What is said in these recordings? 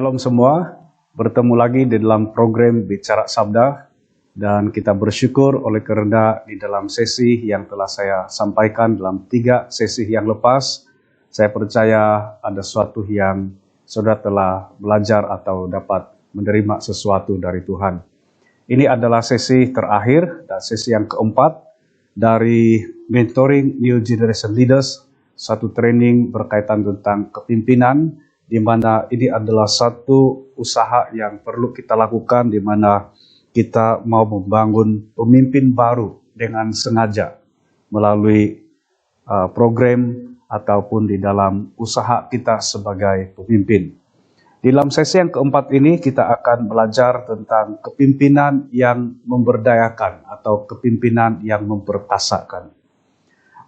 Shalom semua, bertemu lagi di dalam program Bicara Sabda, dan kita bersyukur oleh karena di dalam sesi yang telah saya sampaikan dalam 3 sesi yang lepas, saya percaya ada sesuatu yang saudara telah belajar atau dapat menerima sesuatu dari Tuhan. Ini adalah sesi terakhir dan sesi yang keempat dari Mentoring New Generation Leaders, satu training berkaitan tentang kepimpinan, di mana ini adalah satu usaha yang perlu kita lakukan, di mana kita mau membangun pemimpin baru dengan sengaja melalui program ataupun di dalam usaha kita sebagai pemimpin. Di dalam sesi yang keempat ini kita akan belajar tentang kepimpinan yang memberdayakan atau kepimpinan yang memperkasakan.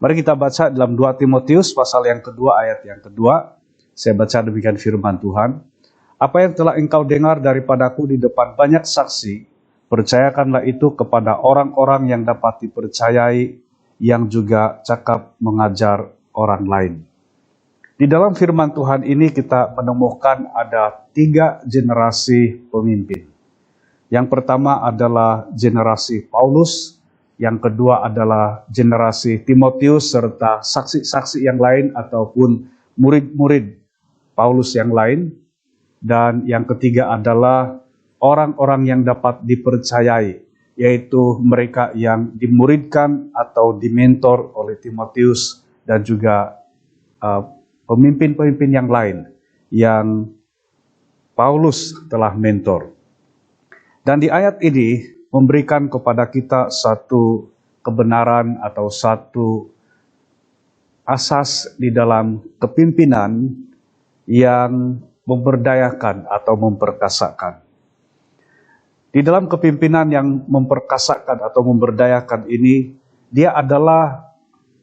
Mari kita baca dalam 2 Timotius pasal yang kedua ayat yang kedua. Saya baca demikian firman Tuhan. Apa yang telah engkau dengar daripadaku di depan banyak saksi, percayakanlah itu kepada orang-orang yang dapat dipercayai, yang juga cakap mengajar orang lain. Di dalam firman Tuhan ini kita menemukan ada 3 generasi pemimpin. Yang pertama adalah generasi Paulus, yang kedua adalah generasi Timotius serta saksi-saksi yang lain ataupun murid-murid Paulus yang lain, dan yang ketiga adalah orang-orang yang dapat dipercayai, yaitu mereka yang dimuridkan atau dimentor oleh Timotius dan juga pemimpin-pemimpin yang lain yang Paulus telah mentor. Dan di ayat ini memberikan kepada kita satu kebenaran atau satu asas di dalam kepimpinan yang memberdayakan atau memperkasakan. Di dalam kepimpinan yang memperkasakan atau memberdayakan ini, dia adalah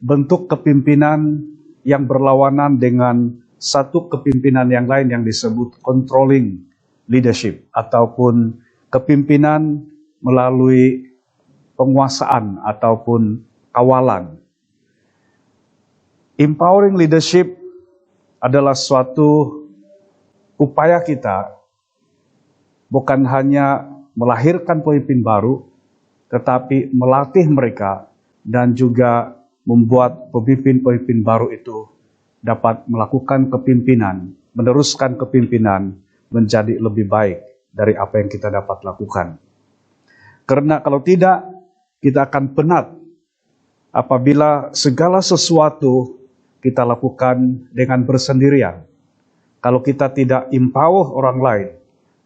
bentuk kepimpinan yang berlawanan dengan satu kepimpinan yang lain yang disebut controlling leadership ataupun kepimpinan melalui penguasaan ataupun kawalan. Empowering leadership adalah suatu upaya kita bukan hanya melahirkan pemimpin baru, tetapi melatih mereka dan juga membuat pemimpin-pemimpin baru itu dapat melakukan kepimpinan, meneruskan kepimpinan menjadi lebih baik dari apa yang kita dapat lakukan. Karena kalau tidak, kita akan penat apabila segala sesuatu kita lakukan dengan bersendirian. Kalau kita tidak empower orang lain,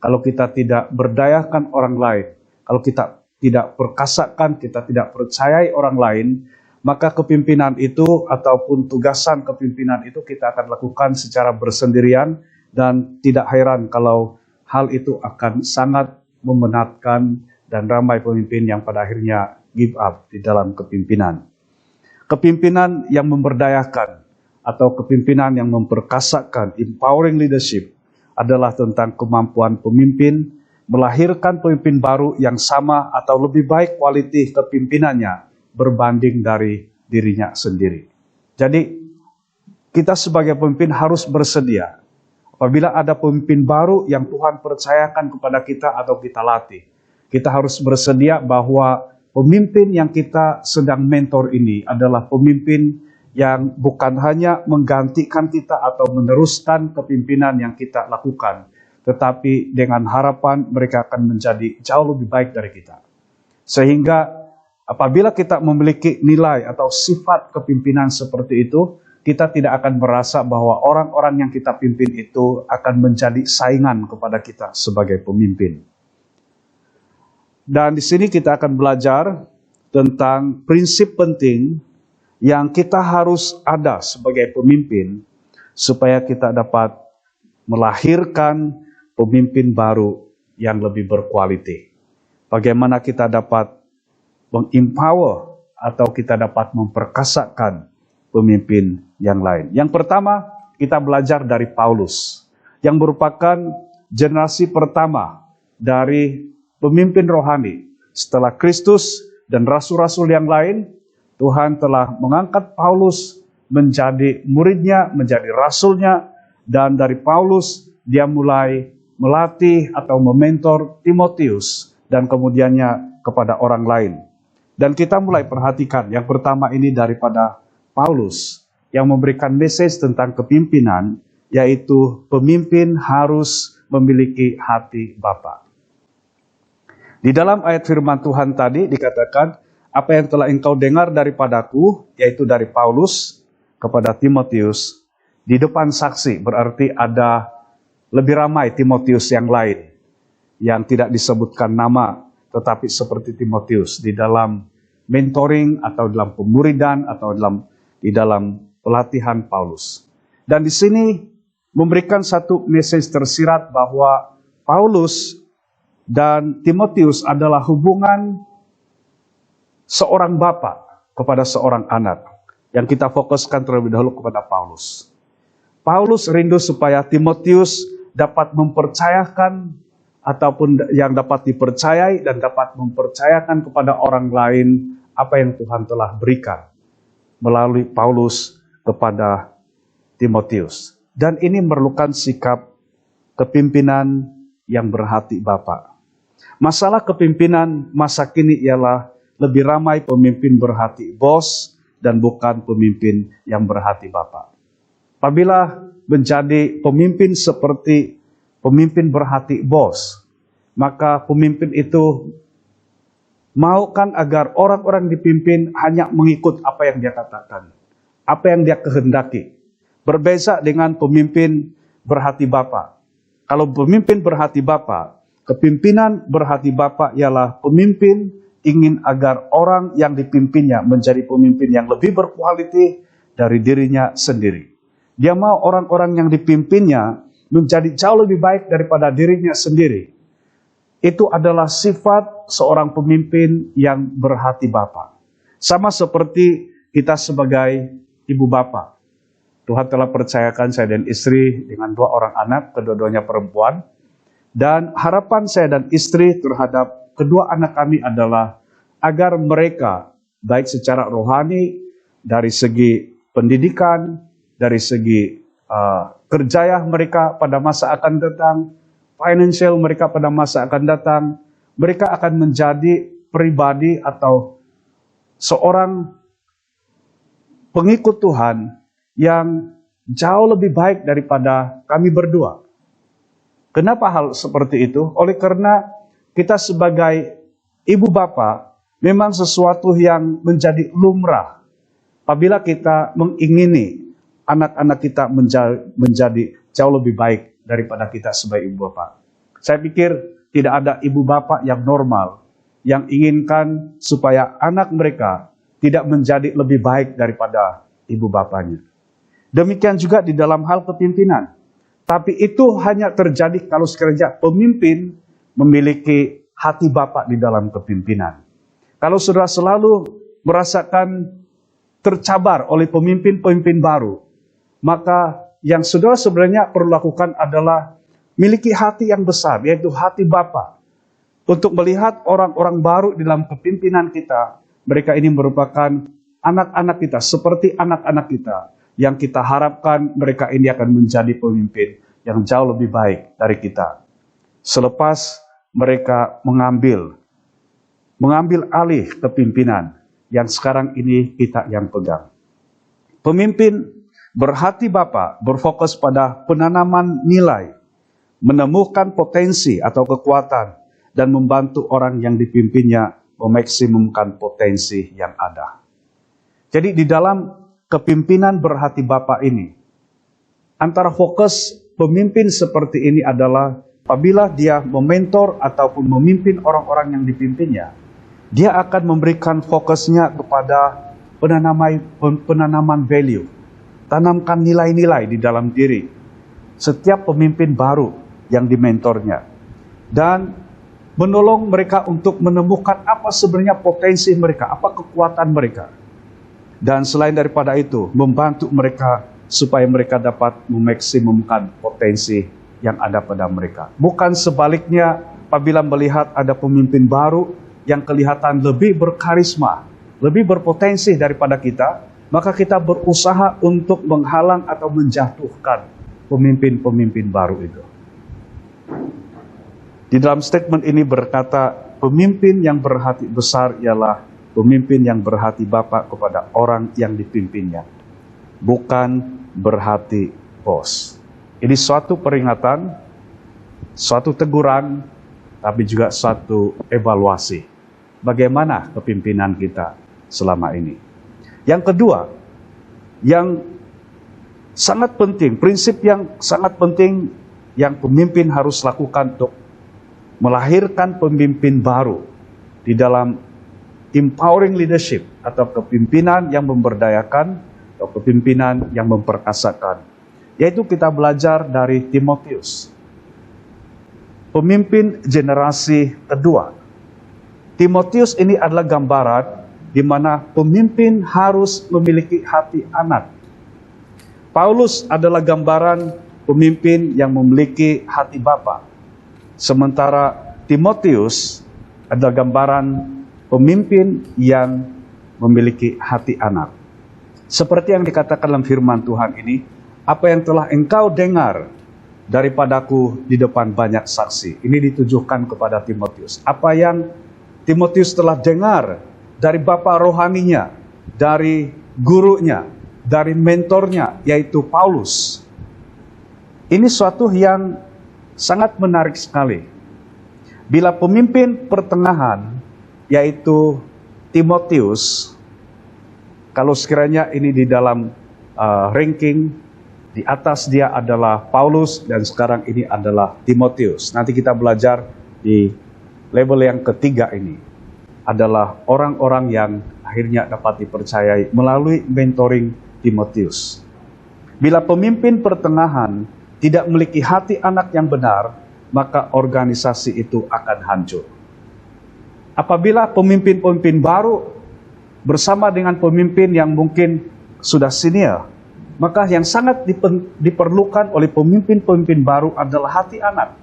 kalau kita tidak berdayakan orang lain, kalau kita tidak perkasakan, kita tidak percayai orang lain, maka kepimpinan itu ataupun tugasan kepimpinan itu kita akan lakukan secara bersendirian, dan tidak heran kalau hal itu akan sangat memenatkan dan ramai pemimpin yang pada akhirnya give up di dalam kepimpinan. Kepimpinan yang memberdayakan atau kepimpinan yang memperkasakan, empowering leadership, adalah tentang kemampuan pemimpin melahirkan pemimpin baru yang sama atau lebih baik kualiti kepimpinannya berbanding dari dirinya sendiri. Jadi kita sebagai pemimpin harus bersedia apabila ada pemimpin baru yang Tuhan percayakan kepada kita atau kita latih. Kita harus bersedia bahwa pemimpin yang kita sedang mentor ini adalah pemimpin yang bukan hanya menggantikan kita atau meneruskan kepimpinan yang kita lakukan, tetapi dengan harapan mereka akan menjadi jauh lebih baik dari kita. Sehingga apabila kita memiliki nilai atau sifat kepimpinan seperti itu, kita tidak akan merasa bahwa orang-orang yang kita pimpin itu akan menjadi saingan kepada kita sebagai pemimpin. Dan di sini kita akan belajar tentang prinsip penting yang kita harus ada sebagai pemimpin supaya kita dapat melahirkan pemimpin baru yang lebih berkualiti. Bagaimana kita dapat mengempower atau kita dapat memperkasakan pemimpin yang lain. Yang pertama, kita belajar dari Paulus, yang merupakan generasi pertama dari pemimpin rohani. Setelah Kristus dan rasul-rasul yang lain, Tuhan telah mengangkat Paulus menjadi muridnya, menjadi rasulnya, dan dari Paulus dia mulai melatih atau mementor Timotius dan kemudiannya kepada orang lain. Dan kita mulai perhatikan yang pertama ini daripada Paulus yang memberikan message tentang kepimpinan, yaitu pemimpin harus memiliki hati Bapa. Di dalam ayat firman Tuhan tadi dikatakan, apa yang telah engkau dengar daripadaku, yaitu dari Paulus kepada Timotius, di depan saksi, berarti ada lebih ramai Timotius yang lain, yang tidak disebutkan nama, tetapi seperti Timotius, di dalam mentoring, atau dalam pemuridan, atau di dalam pelatihan Paulus. Dan di sini memberikan satu message tersirat bahwa Paulus dan Timotius adalah hubungan seorang bapa kepada seorang anak. Yang kita fokuskan terlebih dahulu kepada Paulus. Paulus rindu supaya Timotius dapat mempercayakan ataupun yang dapat dipercayai dan dapat mempercayakan kepada orang lain apa yang Tuhan telah berikan melalui Paulus kepada Timotius. Dan ini memerlukan sikap kepimpinan yang berhati Bapa. Masalah kepimpinan masa kini ialah lebih ramai pemimpin berhati bos dan bukan pemimpin yang berhati Bapa. Apabila menjadi pemimpin seperti pemimpin berhati bos, maka pemimpin itu maukan agar orang-orang dipimpin hanya mengikut apa yang dia katakan, apa yang dia kehendaki. Berbeza dengan pemimpin berhati Bapa. Kalau pemimpin berhati Bapa, kepimpinan berhati Bapa ialah pemimpin ingin agar orang yang dipimpinnya menjadi pemimpin yang lebih berkualitas dari dirinya sendiri. Dia mau orang-orang yang dipimpinnya menjadi jauh lebih baik daripada dirinya sendiri. Itu adalah sifat seorang pemimpin yang berhati Bapa. Sama seperti kita sebagai ibu bapa. Tuhan telah percayakan saya dan istri dengan 2 orang anak, kedua-duanya perempuan. Dan harapan saya dan istri terhadap kedua anak kami adalah agar mereka baik secara rohani, dari segi pendidikan, dari segi kerjaya mereka pada masa akan datang, financial mereka pada masa akan datang, mereka akan menjadi pribadi atau seorang pengikut Tuhan yang jauh lebih baik daripada kami berdua. Kenapa hal seperti itu? Oleh karena kita sebagai ibu bapa memang sesuatu yang menjadi lumrah apabila kita mengingini anak-anak kita menjadi jauh lebih baik daripada kita sebagai ibu bapa. Saya pikir tidak ada ibu bapa yang normal yang inginkan supaya anak mereka tidak menjadi lebih baik daripada ibu bapanya. Demikian juga di dalam hal kepimpinan. Tapi itu hanya terjadi kalau sekiranya pemimpin memiliki hati Bapa di dalam kepimpinan. Kalau saudara selalu merasakan tercabar oleh pemimpin-pemimpin baru, maka yang saudara sebenarnya perlu lakukan adalah miliki hati yang besar, yaitu hati Bapa. Untuk melihat orang-orang baru di dalam kepimpinan kita, mereka ini merupakan anak-anak kita, seperti anak-anak kita, yang kita harapkan mereka ini akan menjadi pemimpin yang jauh lebih baik dari kita. Selepas mereka mengambil alih kepimpinan yang sekarang ini kita yang pegang. Pemimpin berhati Bapa berfokus pada penanaman nilai, menemukan potensi atau kekuatan, dan membantu orang yang dipimpinnya memaksimumkan potensi yang ada. Jadi di dalam kepimpinan berhati Bapa ini, antara fokus pemimpin seperti ini adalah apabila dia mementor ataupun memimpin orang-orang yang dipimpinnya, dia akan memberikan fokusnya kepada penanaman value, tanamkan nilai-nilai di dalam diri setiap pemimpin baru yang dimentornya, dan menolong mereka untuk menemukan apa sebenarnya potensi mereka, apa kekuatan mereka. Dan selain daripada itu, membantu mereka supaya mereka dapat memaksimumkan potensi yang ada pada mereka. Bukan sebaliknya, apabila melihat ada pemimpin baru yang kelihatan lebih berkarisma, lebih berpotensi daripada kita, maka kita berusaha untuk menghalang atau menjatuhkan pemimpin-pemimpin baru itu. Di dalam statement ini berkata, pemimpin yang berhati besar ialah pemimpin yang berhati Bapa kepada orang yang dipimpinnya, bukan berhati bos. Ini suatu peringatan, suatu teguran, tapi juga suatu evaluasi. Bagaimana kepimpinan kita selama ini? Yang kedua, yang sangat penting, prinsip yang sangat penting yang pemimpin harus lakukan untuk melahirkan pemimpin baru di dalam empowering leadership atau kepimpinan yang memberdayakan atau kepimpinan yang memperkasakan. Yaitu kita belajar dari Timotius, pemimpin generasi kedua. Timotius ini adalah gambaran di mana pemimpin harus memiliki hati anak. Paulus adalah gambaran pemimpin yang memiliki hati bapa. Sementara Timotius adalah gambaran pemimpin yang memiliki hati anak. Seperti yang dikatakan dalam firman Tuhan ini, apa yang telah engkau dengar daripadaku di depan banyak saksi. Ini ditujukan kepada Timotius. Apa yang Timotius telah dengar dari bapa rohaninya, dari gurunya, dari mentornya, yaitu Paulus. Ini suatu yang sangat menarik sekali. Bila pemimpin pertengahan, yaitu Timotius, kalau sekiranya ini di dalam ranking, di atas dia adalah Paulus, dan sekarang ini adalah Timotius. Nanti kita belajar di level yang ketiga ini, adalah orang-orang yang akhirnya dapat dipercayai melalui mentoring Timotius. Bila pemimpin pertengahan tidak memiliki hati anak yang benar, maka organisasi itu akan hancur. Apabila pemimpin-pemimpin baru bersama dengan pemimpin yang mungkin sudah senior, maka yang sangat diperlukan oleh pemimpin-pemimpin baru adalah hati anak.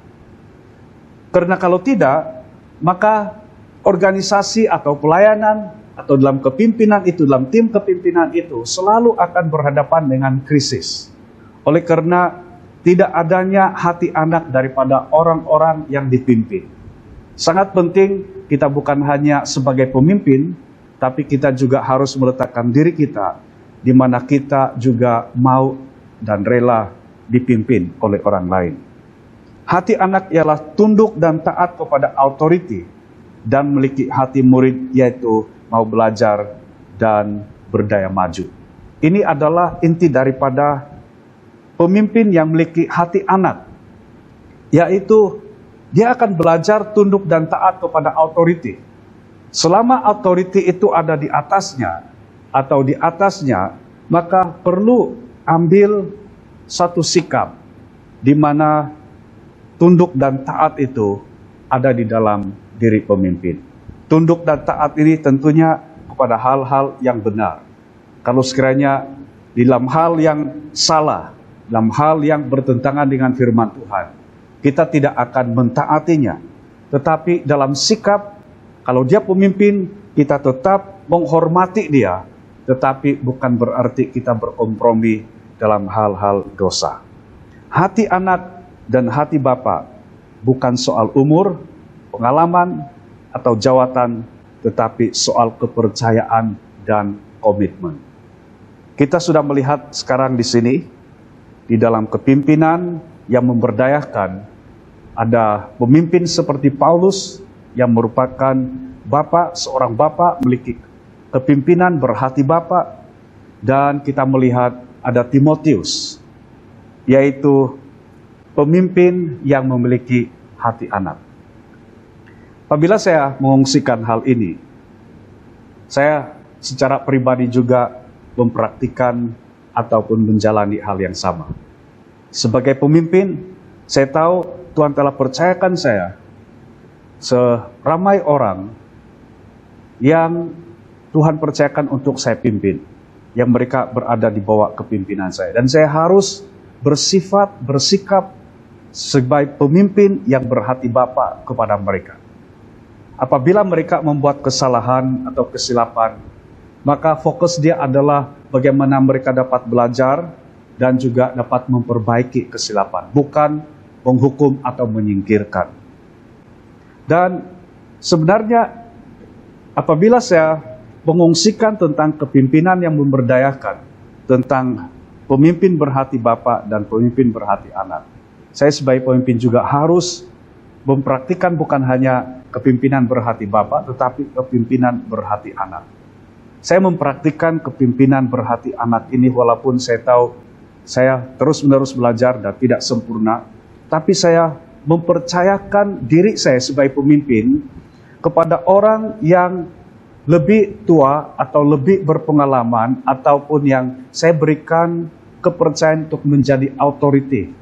Karena kalau tidak, maka organisasi atau pelayanan atau dalam kepimpinan itu, dalam tim kepimpinan itu selalu akan berhadapan dengan krisis. Oleh karena tidak adanya hati anak daripada orang-orang yang dipimpin. Sangat penting kita bukan hanya sebagai pemimpin, tapi kita juga harus meletakkan diri kita di mana kita juga mau dan rela dipimpin oleh orang lain. Hati anak ialah tunduk dan taat kepada authority dan memiliki hati murid, yaitu mau belajar dan berdaya maju. Ini adalah inti daripada pemimpin yang memiliki hati anak, yaitu dia akan belajar tunduk dan taat kepada authority. Selama authority itu ada di atasnya atau di atasnya, maka perlu ambil satu sikap di mana tunduk dan taat itu ada di dalam diri pemimpin. Tunduk dan taat ini tentunya kepada hal-hal yang benar. Kalau sekiranya di dalam hal yang salah, dalam hal yang bertentangan dengan firman Tuhan, kita tidak akan mentaatinya. Tetapi dalam sikap, kalau dia pemimpin, kita tetap menghormati dia, tetapi bukan berarti kita berkompromi dalam hal-hal dosa. Hati anak dan hati bapa bukan soal umur, pengalaman, atau jawatan, tetapi soal kepercayaan dan komitmen. Kita sudah melihat sekarang di sini, di dalam kepimpinan yang memberdayakan, ada pemimpin seperti Paulus yang merupakan seorang bapak memiliki kepimpinan berhati bapak, dan kita melihat ada Timotius, yaitu pemimpin yang memiliki hati anak. Apabila saya mengungsikan hal ini, saya secara pribadi juga mempraktikkan ataupun menjalani hal yang sama. Sebagai pemimpin, saya tahu Tuhan telah percayakan saya seramai orang yang Tuhan percayakan untuk saya pimpin, yang mereka berada di bawah kepimpinan saya. Dan saya harus bersikap sebagai pemimpin yang berhati bapa kepada mereka. Apabila mereka membuat kesalahan atau kesilapan, maka fokus dia adalah bagaimana mereka dapat belajar dan juga dapat memperbaiki kesilapan. Bukan menghukum atau menyingkirkan. Dan sebenarnya apabila saya mengungsikan tentang kepimpinan yang memberdayakan, tentang pemimpin berhati Bapa dan pemimpin berhati anak, saya sebagai pemimpin juga harus mempraktikkan bukan hanya kepimpinan berhati Bapa, tetapi kepimpinan berhati anak. Saya mempraktikkan kepimpinan berhati anak ini walaupun saya tahu saya terus-menerus belajar dan tidak sempurna, tapi saya mempercayakan diri saya sebagai pemimpin kepada orang yang lebih tua atau lebih berpengalaman, ataupun yang saya berikan kepercayaan untuk menjadi authority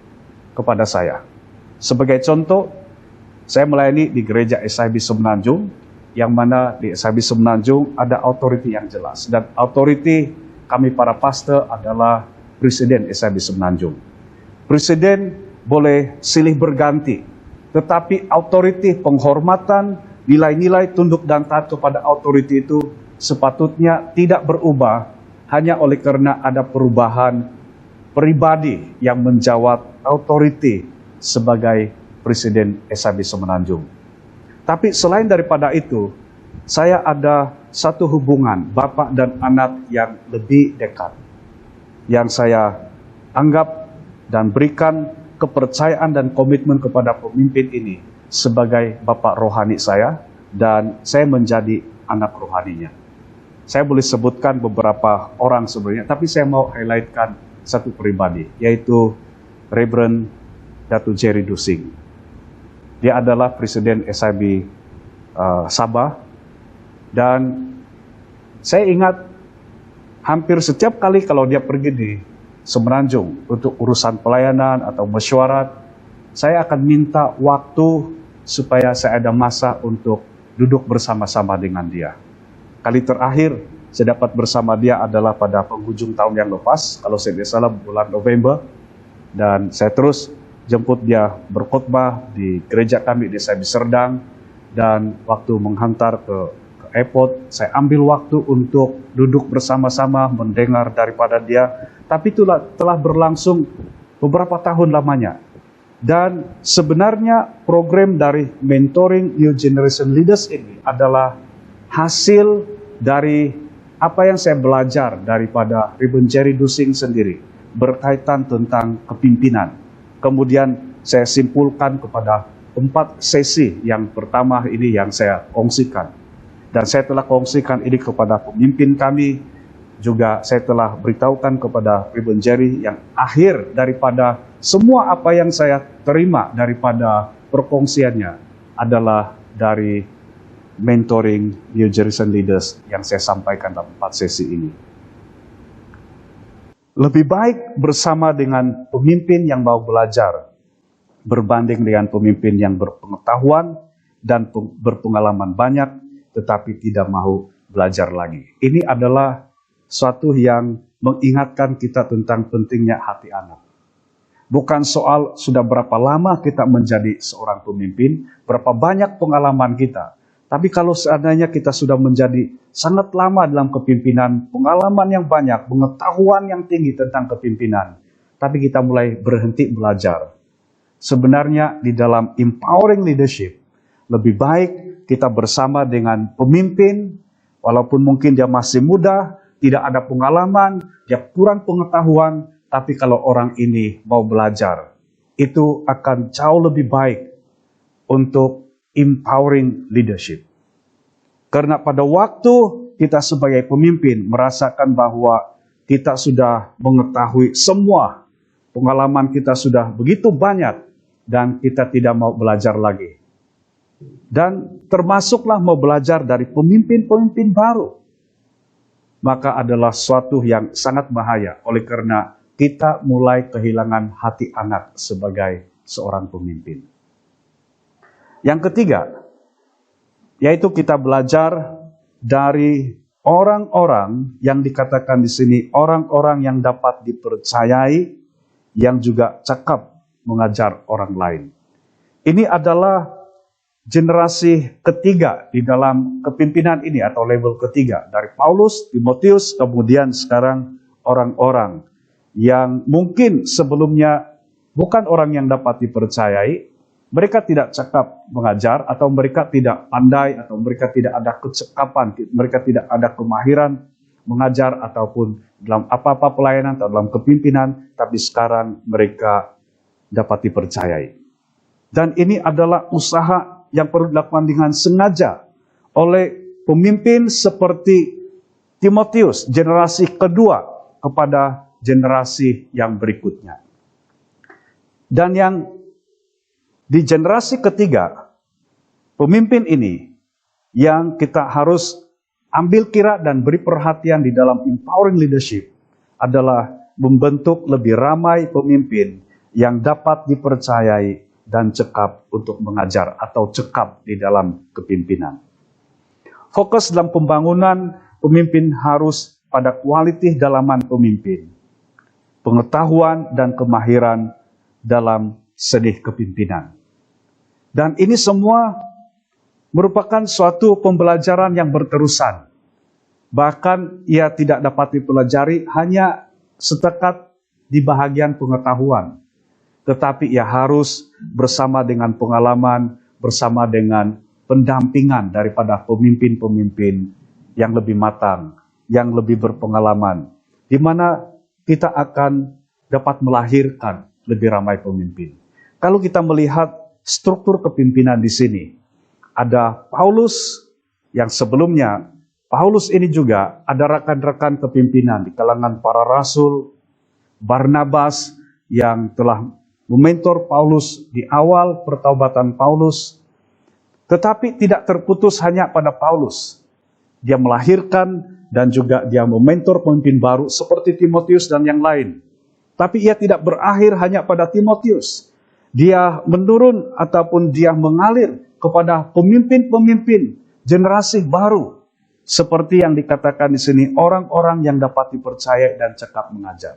kepada saya. Sebagai contoh, saya melayani di gereja SIB Semenanjung, yang mana di SIB Semenanjung ada authority yang jelas. Dan authority kami para pastor adalah Presiden SIB Semenanjung. Presiden boleh silih berganti, tetapi authority, penghormatan, nilai-nilai tunduk dan taat kepada authority itu sepatutnya tidak berubah hanya oleh karena ada perubahan pribadi yang menjawab authority sebagai Presiden SIB Semenanjung. Tapi selain daripada itu, saya ada satu hubungan bapak dan anak yang lebih dekat, yang saya anggap dan berikan kepercayaan dan komitmen kepada pemimpin ini sebagai bapak rohani saya, dan saya menjadi anak rohaninya. Saya boleh sebutkan beberapa orang sebenarnya, tapi saya mau highlightkan satu pribadi, yaitu Reverend Datu Jerry Dusing. Dia adalah Presiden SIB Sabah, dan saya ingat hampir setiap kali kalau dia pergi di Semenanjung untuk urusan pelayanan atau mesyuarat, saya akan minta waktu supaya saya ada masa untuk duduk bersama-sama dengan dia. Kali terakhir saya dapat bersama dia adalah pada penghujung tahun yang lepas, kalau saya tidak salah bulan November, dan saya terus jemput dia berkhotbah di gereja kami di SIB Serdang, dan waktu menghantar ke airport, saya ambil waktu untuk duduk bersama-sama mendengar daripada dia. Tapi itulah telah berlangsung beberapa tahun lamanya. Dan sebenarnya program dari Mentoring New Generation Leaders ini adalah hasil dari apa yang saya belajar daripada Reverend Jerry Dusing sendiri berkaitan tentang kepimpinan. Kemudian saya simpulkan kepada 4 sesi yang pertama ini yang saya kongsikan. Dan saya telah kongsikan ini kepada pemimpin kami, juga saya telah beritahukan kepada Reverend Jerry, yang akhir daripada semua apa yang saya terima daripada perkongsiannya adalah dari Mentoring New Generation Leaders yang saya sampaikan dalam 4 sesi ini. Lebih baik bersama dengan pemimpin yang mau belajar berbanding dengan pemimpin yang berpengetahuan dan berpengalaman banyak tetapi tidak mau belajar lagi. Ini adalah suatu yang mengingatkan kita tentang pentingnya hati anak. Bukan soal sudah berapa lama kita menjadi seorang pemimpin, berapa banyak pengalaman kita. Tapi kalau seandainya kita sudah menjadi sangat lama dalam kepimpinan, pengalaman yang banyak, pengetahuan yang tinggi tentang kepimpinan, tapi kita mulai berhenti belajar. Sebenarnya di dalam empowering leadership, lebih baik kita bersama dengan pemimpin, walaupun mungkin dia masih muda, tidak ada pengalaman, dia kurang pengetahuan, tapi kalau orang ini mau belajar, itu akan jauh lebih baik untuk empowering leadership. Karena pada waktu kita sebagai pemimpin merasakan bahwa kita sudah mengetahui semua, pengalaman kita sudah begitu banyak, dan kita tidak mau belajar lagi. Dan termasuklah mau belajar dari pemimpin-pemimpin baru. Maka adalah suatu yang sangat bahaya, oleh karena kita mulai kehilangan hati anak sebagai seorang pemimpin. Yang ketiga, yaitu kita belajar dari orang-orang yang dikatakan di sini, orang-orang yang dapat dipercayai, yang juga cakap mengajar orang lain. Ini adalah generasi ketiga di dalam kepimpinan ini, atau level ketiga, dari Paulus, Timotius, kemudian sekarang orang-orang yang mungkin sebelumnya bukan orang yang dapat dipercayai. Mereka tidak cakap mengajar, atau mereka tidak pandai, atau mereka tidak ada kecekapan, mereka tidak ada kemahiran mengajar ataupun dalam apa-apa pelayanan atau dalam kepimpinan, tapi sekarang mereka dapat dipercayai. Dan ini adalah usaha yang perlu dilakukan dengan sengaja oleh pemimpin seperti Timotius, generasi kedua kepada generasi yang berikutnya. Dan yang di generasi ketiga, pemimpin ini yang kita harus ambil kira dan beri perhatian di dalam empowering leadership adalah membentuk lebih ramai pemimpin yang dapat dipercayai dan cekap untuk mengajar atau cekap di dalam kepimpinan. Fokus dalam pembangunan pemimpin harus pada kualitas dalaman pemimpin, pengetahuan dan kemahiran dalam seni kepimpinan. Dan ini semua merupakan suatu pembelajaran yang berterusan. Bahkan ia tidak dapat dipelajari hanya setekat di bahagian pengetahuan. Tetapi ia harus bersama dengan pengalaman, bersama dengan pendampingan daripada pemimpin-pemimpin yang lebih matang, yang lebih berpengalaman, di mana kita akan dapat melahirkan lebih ramai pemimpin. Kalau kita melihat struktur kepimpinan di sini, ada Paulus yang sebelumnya, Paulus ini juga ada rekan-rekan kepimpinan di kalangan para rasul, Barnabas yang telah mementor Paulus di awal pertaubatan Paulus, tetapi tidak terputus hanya pada Paulus. Dia melahirkan dan juga dia mementor pemimpin baru seperti Timotius dan yang lain. Tapi ia tidak berakhir hanya pada Timotius. Dia menurun ataupun dia mengalir kepada pemimpin-pemimpin generasi baru. Seperti yang dikatakan di sini, orang-orang yang dapat dipercaya dan cekap mengajar.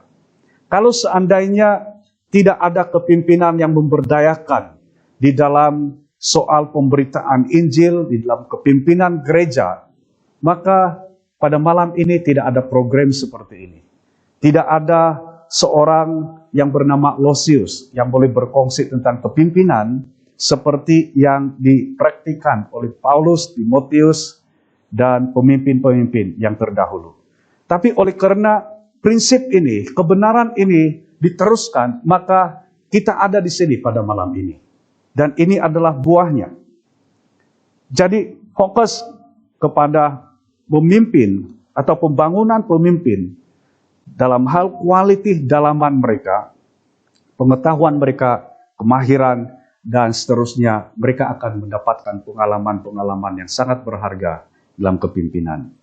Kalau seandainya tidak ada kepimpinan yang memberdayakan di dalam soal pemberitaan Injil, di dalam kepimpinan gereja, maka pada malam ini tidak ada program seperti ini. Tidak ada seorang yang bernama Losius yang boleh berkongsi tentang kepimpinan seperti yang dipraktikkan oleh Paulus, Timotius, dan pemimpin-pemimpin yang terdahulu. Tapi oleh karena prinsip ini, kebenaran ini diteruskan, maka kita ada di sini pada malam ini. Dan ini adalah buahnya. Jadi fokus kepada pemimpin atau pembangunan pemimpin dalam hal kualitas dalaman mereka, pengetahuan mereka, kemahiran, dan seterusnya, mereka akan mendapatkan pengalaman-pengalaman yang sangat berharga dalam kepimpinan.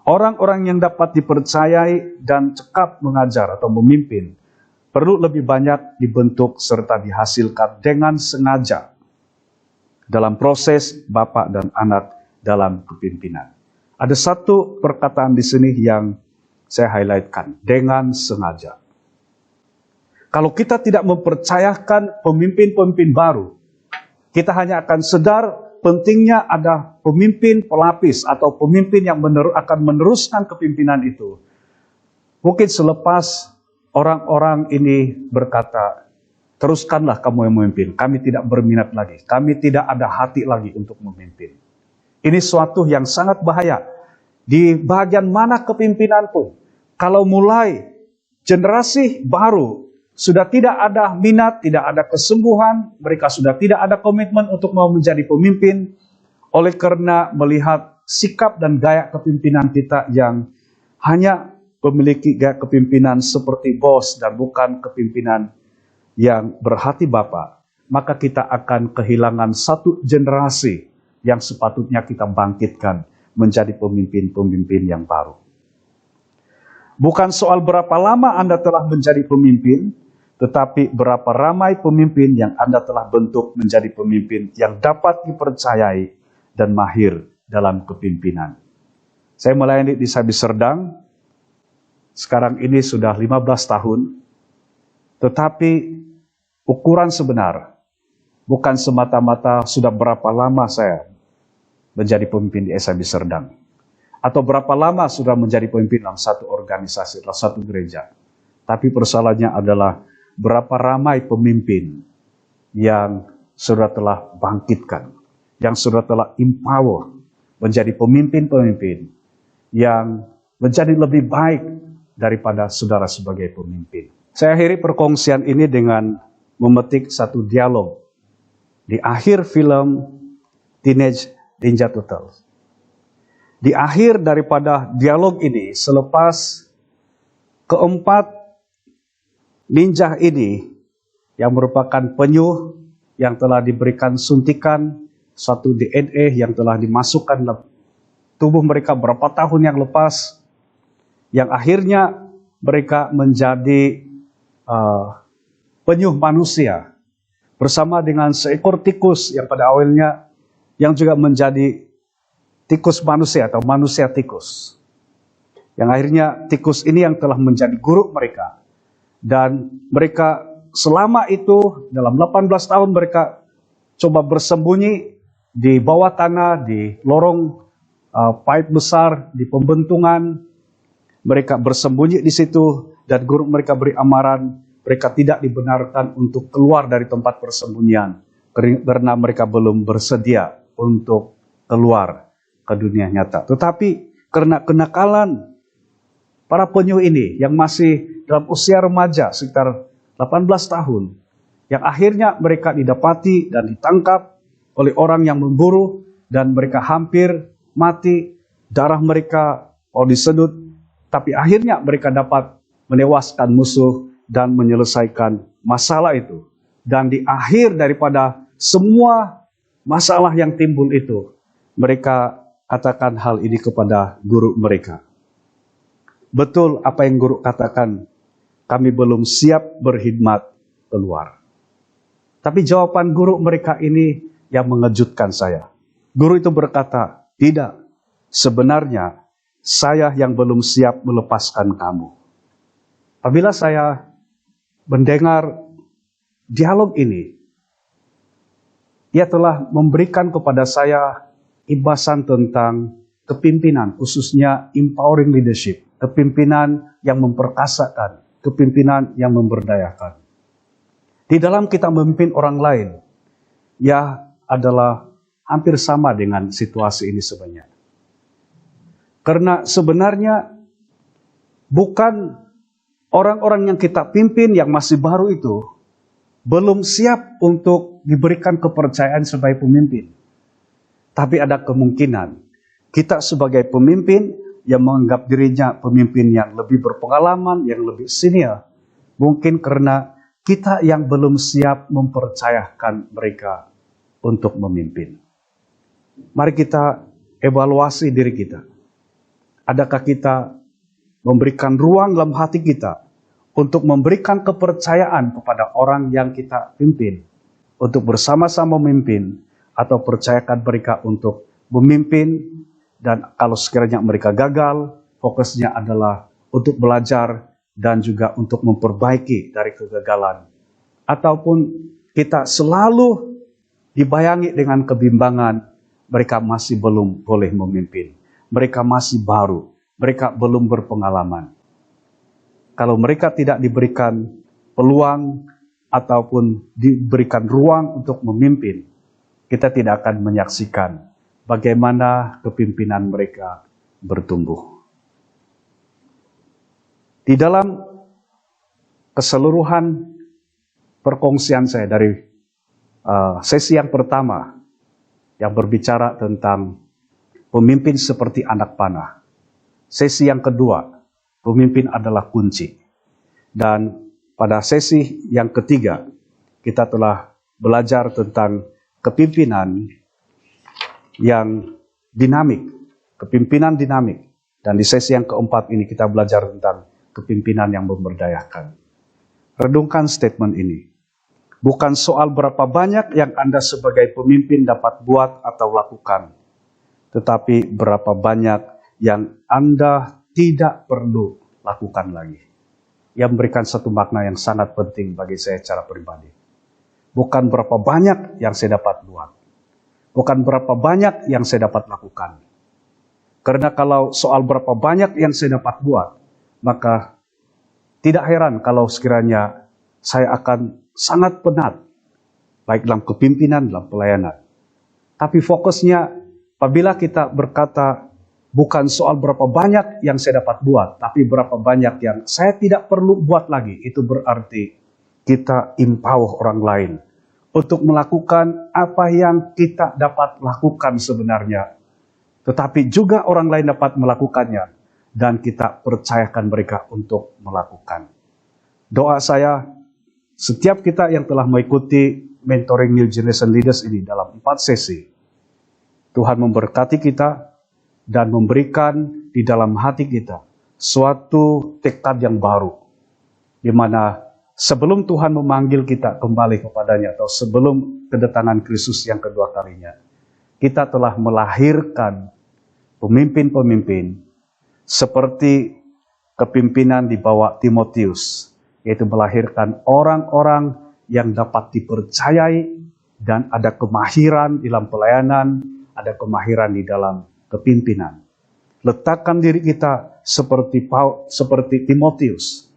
Orang-orang yang dapat dipercayai dan cekap mengajar atau memimpin perlu lebih banyak dibentuk serta dihasilkan dengan sengaja dalam proses bapak dan anak dalam kepimpinan. Ada satu perkataan di sini yang saya highlightkan, dengan sengaja. Kalau kita tidak mempercayakan pemimpin-pemimpin baru, kita hanya akan sadar pentingnya ada pemimpin pelapis atau pemimpin yang akan meneruskan kepimpinan itu. Mungkin selepas orang-orang ini berkata, teruskanlah kamu yang memimpin, kami tidak berminat lagi, kami tidak ada hati lagi untuk memimpin. Ini suatu yang sangat bahaya. Di bagian mana kepimpinan pun, kalau mulai generasi baru sudah tidak ada minat, tidak ada kesembuhan, mereka sudah tidak ada komitmen untuk mau menjadi pemimpin, oleh karena melihat sikap dan gaya kepimpinan kita yang hanya memiliki gaya kepimpinan seperti bos dan bukan kepimpinan yang berhati Bapa, maka kita akan kehilangan satu generasi yang sepatutnya kita bangkitkan menjadi pemimpin-pemimpin yang baru. Bukan soal berapa lama Anda telah menjadi pemimpin, tetapi berapa ramai pemimpin yang Anda telah bentuk menjadi pemimpin yang dapat dipercayai dan mahir dalam kepimpinan. Saya melayani di Sabi Serdang, sekarang ini sudah 15 tahun, tetapi ukuran sebenar bukan semata-mata sudah berapa lama saya menjadi pemimpin di SAB Serdang, atau berapa lama sudah menjadi pemimpin dalam satu organisasi, dalam satu gereja. Tapi persoalannya adalah berapa ramai pemimpin yang saudara telah bangkitkan, yang saudara telah empower menjadi pemimpin-pemimpin yang menjadi lebih baik daripada saudara sebagai pemimpin. Saya akhiri perkongsian ini dengan memetik satu dialog di akhir film Teenage Ninja Turtles. Di akhir daripada dialog ini, selepas keempat ninja ini yang merupakan penyuh yang telah diberikan suntikan suatu DNA yang telah dimasukkan dalam tubuh mereka berapa tahun yang lepas, yang akhirnya mereka menjadi penyuh manusia bersama dengan seekor tikus yang pada awalnya yang juga menjadi tikus manusia atau manusia tikus. Yang akhirnya tikus ini yang telah menjadi guru mereka. Dan mereka selama itu dalam 18 tahun mereka coba bersembunyi di bawah tanah, di lorong pipe besar, di pembentungan. Mereka bersembunyi di situ dan guru mereka beri amaran, mereka tidak dibenarkan untuk keluar dari tempat persembunyian karena mereka belum bersedia untuk keluar ke dunia nyata. Tetapi karena kenakalan para penyuh ini yang masih dalam usia remaja sekitar 18 tahun, yang akhirnya mereka didapati dan ditangkap oleh orang yang memburu dan mereka hampir mati, darah mereka disedot, tapi akhirnya mereka dapat menewaskan musuh dan menyelesaikan masalah itu. Dan di akhir daripada semua masalah yang timbul itu, mereka katakan hal ini kepada guru mereka. Betul apa yang guru katakan, kami belum siap berkhidmat keluar. Tapi jawaban guru mereka ini yang mengejutkan saya. Guru itu berkata, tidak, sebenarnya saya yang belum siap melepaskan kamu. Apabila saya mendengar dialog ini, ia telah memberikan kepada saya ibasan tentang kepimpinan, khususnya empowering leadership, kepimpinan yang memperkasakan, kepimpinan yang memberdayakan. Di dalam kita memimpin orang lain, ya adalah hampir sama dengan situasi ini sebenarnya. Karena sebenarnya bukan orang-orang yang kita pimpin yang masih baru itu belum siap untuk diberikan kepercayaan sebagai pemimpin. Tapi ada kemungkinan kita sebagai pemimpin yang menganggap dirinya pemimpin yang lebih berpengalaman, yang lebih senior, mungkin karena kita yang belum siap mempercayakan mereka untuk memimpin. Mari kita evaluasi diri kita. Adakah kita memberikan ruang dalam hati kita untuk memberikan kepercayaan kepada orang yang kita pimpin, untuk bersama-sama memimpin, atau percayakan mereka untuk memimpin, dan kalau sekiranya mereka gagal, fokusnya adalah untuk belajar dan juga untuk memperbaiki dari kegagalan. Ataupun kita selalu dibayangi dengan kebimbangan, mereka masih belum boleh memimpin. Mereka masih baru, mereka belum berpengalaman. Kalau mereka tidak diberikan peluang ataupun diberikan ruang untuk memimpin, kita tidak akan menyaksikan bagaimana kepimpinan mereka bertumbuh. Di dalam keseluruhan perkongsian saya dari sesi yang pertama yang berbicara tentang pemimpin seperti anak panah. Sesi yang kedua, pemimpin adalah kunci. Dan pada sesi yang ketiga, kita telah belajar tentang kepimpinan yang dinamik, kepimpinan dinamik. Dan di sesi yang keempat ini kita belajar tentang kepimpinan yang memberdayakan. Redungkan statement ini. Bukan soal berapa banyak yang Anda sebagai pemimpin dapat buat atau lakukan, tetapi berapa banyak yang Anda tidak perlu lakukan lagi. Yang memberikan satu makna yang sangat penting bagi saya secara pribadi. Bukan berapa banyak yang saya dapat buat. Bukan berapa banyak yang saya dapat lakukan. Karena kalau soal berapa banyak yang saya dapat buat, maka tidak heran kalau sekiranya saya akan sangat penat, baik dalam kepimpinan, dalam pelayanan. Tapi fokusnya, apabila kita berkata, bukan soal berapa banyak yang saya dapat buat, tapi berapa banyak yang saya tidak perlu buat lagi. Itu berarti kita empower orang lain untuk melakukan apa yang kita dapat lakukan sebenarnya. Tetapi juga orang lain dapat melakukannya, dan kita percayakan mereka untuk melakukan. Doa saya, setiap kita yang telah mengikuti mentoring New Generation Leaders ini dalam 4 sesi, Tuhan memberkati kita dan memberikan di dalam hati kita suatu tekad yang baru, di mana sebelum Tuhan memanggil kita kembali kepadanya, atau sebelum kedatangan Kristus yang kedua kalinya, kita telah melahirkan pemimpin-pemimpin seperti kepimpinan di bawah Timotius, yaitu melahirkan orang-orang yang dapat dipercayai dan ada kemahiran dalam pelayanan, ada kemahiran di dalam kepimpinan. Letakkan diri kita seperti Timotius,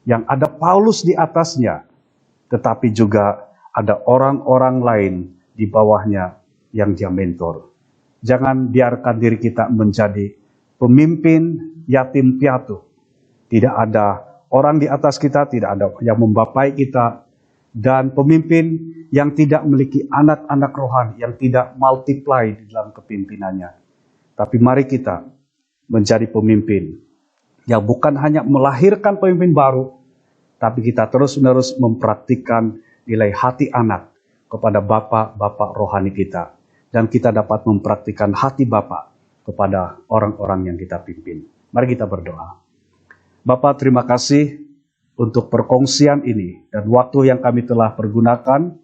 yang ada Paulus di atasnya, tetapi juga ada orang-orang lain di bawahnya yang dia mentor. Jangan biarkan diri kita menjadi pemimpin yatim piatu. Tidak ada orang di atas kita, tidak ada yang membapai kita, dan pemimpin yang tidak memiliki anak-anak rohani, yang tidak multiply di dalam kepimpinannya. Tapi mari kita menjadi pemimpin yang bukan hanya melahirkan pemimpin baru, tapi kita terus-menerus mempraktikkan nilai hati anak kepada bapak-bapak rohani kita. Dan kita dapat mempraktikkan hati Bapa kepada orang-orang yang kita pimpin. Mari kita berdoa. Bapa, terima kasih untuk perkongsian ini dan waktu yang kami telah pergunakan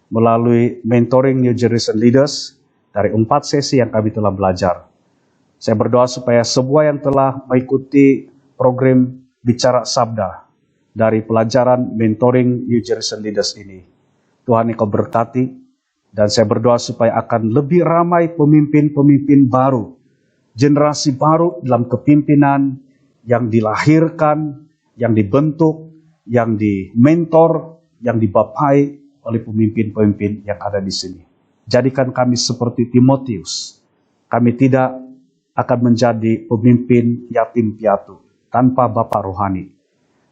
melalui mentoring New Generation Leaders dari 4 sesi yang kami telah belajar. Saya berdoa supaya semua yang telah mengikuti program Bicara Sabda dari pelajaran mentoring New Generation Leaders ini, Tuhan Engkau berkati. Dan saya berdoa supaya akan lebih ramai pemimpin-pemimpin baru, generasi baru dalam kepimpinan yang dilahirkan, yang dibentuk, yang dimentor, yang dibapai oleh pemimpin-pemimpin yang ada di sini. Jadikan kami seperti Timotius. Kami tidak akan menjadi pemimpin yatim piatu tanpa bapak rohani.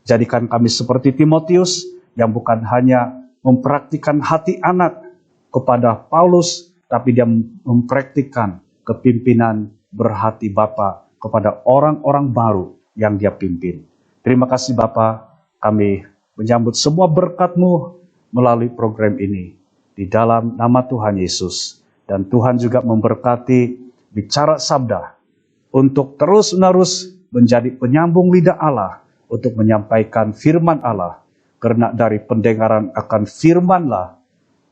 Jadikan kami seperti Timotius yang bukan hanya mempraktikkan hati anak kepada Paulus, tapi dia mempraktikkan kepimpinan berhati Bapa kepada orang-orang baru yang dia pimpin. Terima kasih Bapa, kami menyambut semua berkat-Mu melalui program ini. Di dalam nama Tuhan Yesus. Dan Tuhan juga memberkati Bicara Sabda untuk terus-menerus menjadi penyambung lidah Allah untuk menyampaikan firman Allah. Karena dari pendengaran akan firman-lah,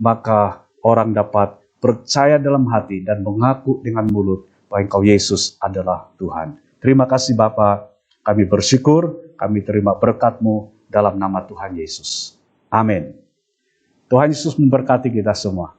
maka orang dapat percaya dalam hati dan mengaku dengan mulut bahwa Engkau Yesus adalah Tuhan. Terima kasih Bapa, kami bersyukur, kami terima berkat-Mu dalam nama Tuhan Yesus. Amin. Tuhan Yesus memberkati kita semua.